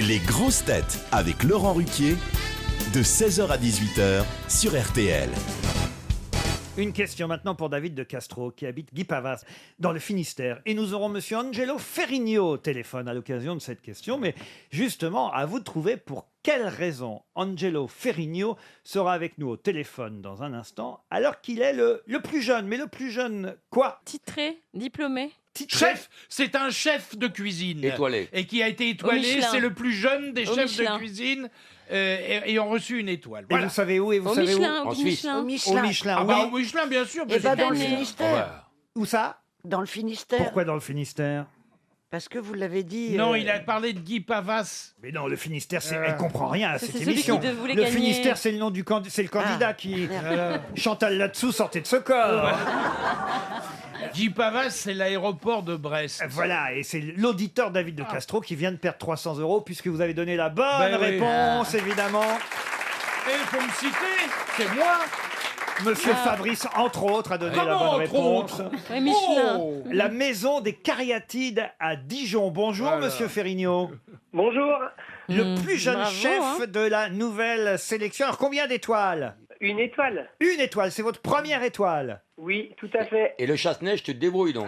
Les grosses têtes avec Laurent Ruquier, de 16h à 18h sur RTL. Une question maintenant pour David de Castro, qui habite Guipavas, dans le Finistère. Et nous aurons monsieur Angelo Ferrigno au téléphone à l'occasion de cette question. Mais justement, à vous de trouver pour quelle raison Angelo Ferrigno sera avec nous au téléphone dans un instant, alors qu'il est le plus jeune. Mais le plus jeune quoi? Titré, diplômé. Chef, c'est un chef de cuisine. Étoilé. Et qui a été étoilé, Michelin. c'est le plus jeune des Au chefs Michelin. de cuisine ayant reçu une étoile. Et Voilà. vous savez où? Et vous Au savez Michelin, En au Suisse. Michelin. Au où? Au Michelin. Michelin, Ah oui. bah au Michelin, bien sûr. Et bah dans le année. Finistère. Où ça? Dans le Finistère. Pourquoi dans le Finistère? Parce que vous l'avez dit. Non, il a parlé de Guy Pavas. Mais non, le Finistère, elle comprend rien à C'est cette celui émission. qui voulait Le gagner. Finistère, c'est le nom du c'est le candidat qui... Chantal là-dessous, sortez de ce corps. Guy Pavas, c'est l'aéroport de Brest. Voilà, et c'est l'auditeur David de Castro qui vient de perdre 300 € puisque vous avez donné la bonne Ben oui. réponse, évidemment. Et il faut me citer, c'est moi. Monsieur Fabrice, entre autres, a donné la Comment, bonne entre réponse. autres Ouais, Michelin. Oh. La maison des Cariatides à Dijon. Bonjour, Voilà. monsieur Ferrigno. Bonjour, Le plus jeune bravo, chef hein. de la nouvelle sélection. Alors, combien d'étoiles? une étoile. Une étoile, c'est votre première étoile. Oui, tout à fait. Et le chasse-neige, tu te débrouilles donc.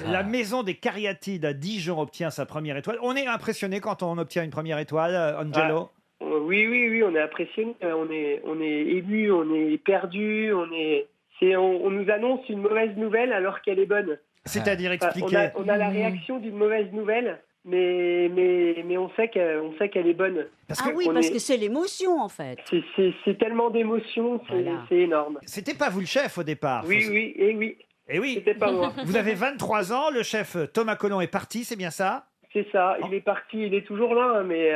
La maison des Cariatides à Dijon obtient sa première étoile. On est impressionné quand on obtient une première étoile, Angelo. Oui, on est impressionné, on est ému, on est perdu, on nous annonce une mauvaise nouvelle alors qu'elle est bonne. C'est-à-dire, Enfin, expliquer. on a la réaction d'une mauvaise nouvelle, mais on sait qu'elle est bonne. Parce Ah que oui, on parce est- que c'est l'émotion en fait. C'est tellement d'émotions, Voilà. c'est énorme. c'était pas vous le chef au départ. Oui, Et oui. c'était pas moi. Vous avez 23 ans, le chef Thomas Colomb est parti, c'est bien ça? C'est ça, il est parti, il est toujours là, hein, mais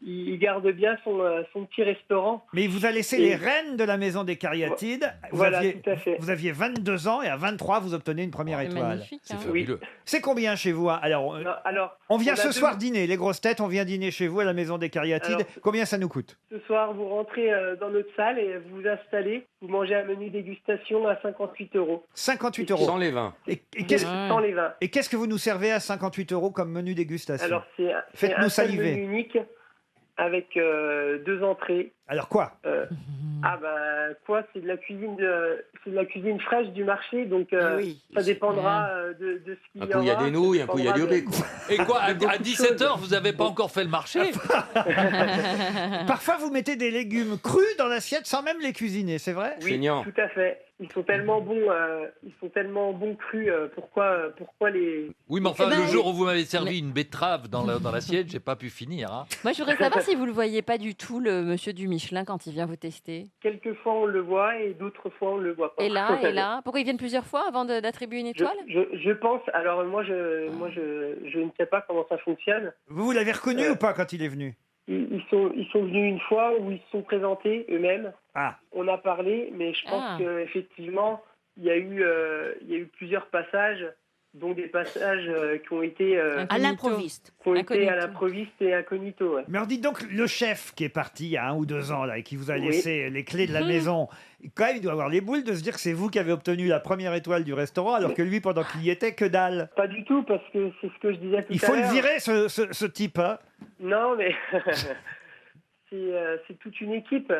il garde bien son petit restaurant. Mais il vous a laissé les rênes de la maison des Cariatides. Voilà, tout à fait. Vous aviez 22 ans et à 23, vous obtenez une première C'est étoile. magnifique. C'est hein. fabuleux. C'est combien chez vous, hein? Alors, Non, alors, on vient on a ce deux- soir dîner, les grosses têtes, on vient dîner chez vous à la maison des Cariatides. Alors, Combien ça nous coûte? Ce soir, vous rentrez dans notre salle et vous vous installez. Vous mangez un menu dégustation à 58 €. 58 Sans €. les vins. Et qu'est-ce Sans les vins. et qu'est-ce que vous nous servez à 58 € comme menu dégustation? Alors, c'est Faites-nous un seul saliver. menu unique avec 2 entrées. Alors quoi? Quoi, c'est de la cuisine fraîche du marché, donc Oui. ça dépendra de ce qu'il Un y coup, il y a aura, des nouilles, un coup, il y a du dépendra riz. de- quoi. Et quoi, à beaucoup de 17h, vous n'avez pas encore fait le marché? Parfois, vous mettez des légumes crus dans l'assiette sans même les cuisiner, c'est vrai? Oui, Feignant. tout à fait. Ils sont tellement bons crus. Pourquoi les... Oui, mais enfin, Eh ben, le jour où vous m'avez servi une betterave dans l'assiette, j'ai pas pu finir. Hein. Moi, je voudrais savoir si vous le voyez pas du tout, le monsieur du Michelin, quand il vient vous tester. Quelquefois on le voit et d'autres fois on le voit pas. Et là. Pourquoi ils viennent plusieurs fois avant d'attribuer une étoile? Je pense. Alors moi je ne sais pas comment ça fonctionne. Vous l'avez reconnu ou pas quand il est venu? Ils sont venus une fois où ils se sont présentés eux-mêmes. Ah. On a parlé, mais je pense Ah. qu'effectivement il y a eu plusieurs passages, dont des passages qui ont été À Incognito. l'improviste. Incognito. à l'improviste et incognito. Ouais. Mais alors dites donc, le chef qui est parti il y a 1 ou 2 ans là, et qui vous a Oui. laissé les clés de la maison, quand même il doit avoir les boules de se dire que c'est vous qui avez obtenu la première étoile du restaurant, alors que lui, pendant qu'il y était, que dalle. Pas du tout, parce que c'est ce que je disais tout Il à faut le l'heure. virer, ce type. Hein. Non, mais c'est toute une équipe.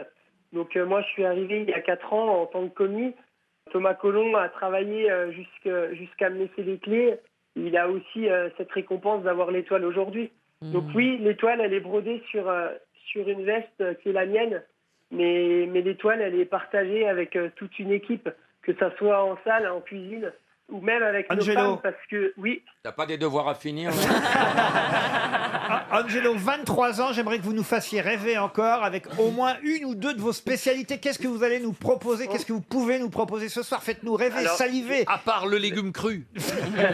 Donc moi, je suis arrivé il y a 4 ans en tant que commis. Thomas Colomb a travaillé jusqu'à me laisser les clés. Il a aussi cette récompense d'avoir l'étoile aujourd'hui. Donc oui, l'étoile, elle est brodée sur une veste qui est la mienne. Mais l'étoile, elle est partagée avec toute une équipe, que ça soit en salle, en cuisine, ou même avec nos Angelo. femmes, parce que oui, T'as pas des devoirs à finir? Ah, Angelo, 23 ans, j'aimerais que vous nous fassiez rêver encore avec au moins 1 ou 2 de vos spécialités. Qu'est-ce que vous allez nous proposer? Qu'est-ce que vous pouvez nous proposer ce soir? Faites-nous rêver, Alors, saliver. À part le légume cru.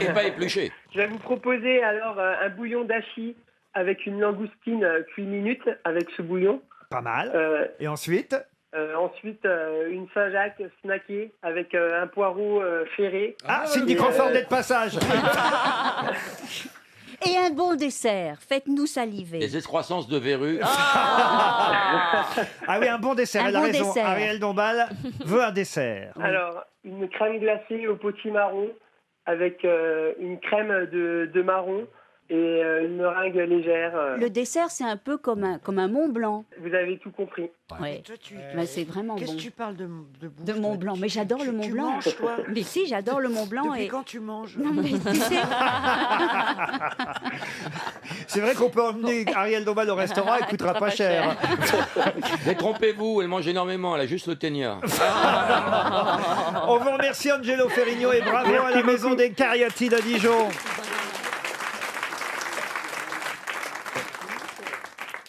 Et pas épluché. je vais vous proposer alors un bouillon d'achi avec une langoustine cuit minute avec ce bouillon. Pas mal. Euh, Et ensuite? Ensuite, une Saint-Jacques snackée avec un poireau ferré. Ah, Cindy Crawford est de passage. Et un bon dessert. Faites-nous saliver. Les excroissances de verrues. Ah oui, un bon dessert. Un Elle a bon raison. dessert. Ariel Dombal veut un dessert. Alors, une crème glacée au potimarron avec une crème de marron et une meringue légère. Le dessert, c'est un peu comme un Mont Blanc. Vous avez tout compris. Ouais. Toi, tu... Ben, c'est vraiment Qu'est-ce bon. que tu parles de De Mont Blanc. Mais j'adore le Mont tu Blanc. manges, toi Mais si, j'adore le Mont Blanc. Depuis Et... quand tu manges Non, mais tu sais... C'est vrai qu'on peut emmener Ariel Dombal au restaurant, elle coûtera pas cher. Détrompez-vous, elle mange énormément, elle a juste le ténia. On vous remercie Angelo Ferrigno et bravo à la Maison des Cariatides à Dijon.